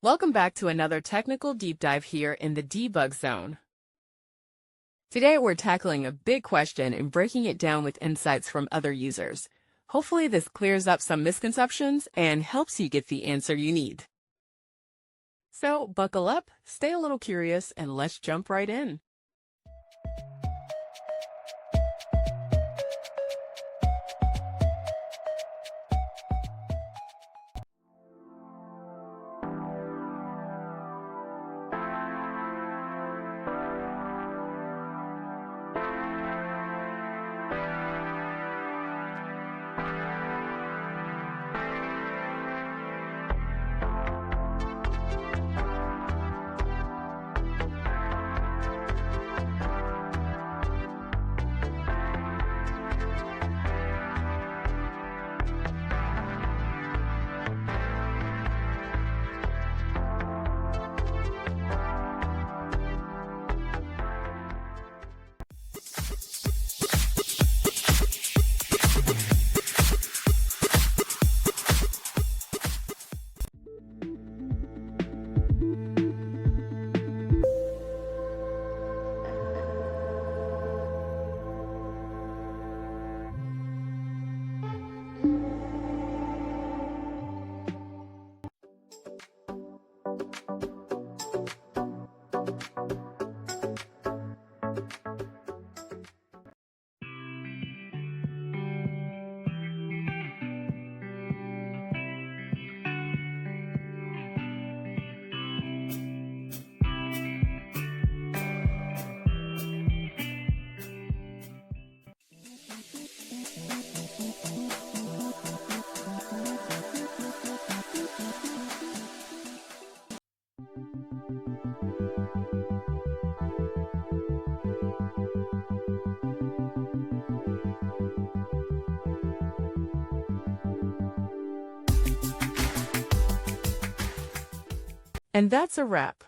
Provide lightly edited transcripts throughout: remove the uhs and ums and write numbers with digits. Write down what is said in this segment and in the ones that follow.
Welcome back to another technical deep dive here in the debug zone. Today we're tackling a big question and breaking it down with insights from other users. Hopefully this clears up some misconceptions and helps you get the answer you need. So buckle up, stay a little curious, and let's jump right in. And that's a wrap.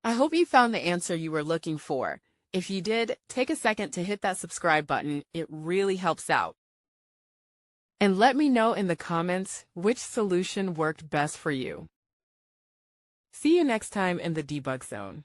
I hope you found the answer you were looking for. If you did, take a second to hit that subscribe button. It really helps out. And let me know in the comments which solution worked best for you. See you next time in the debug zone.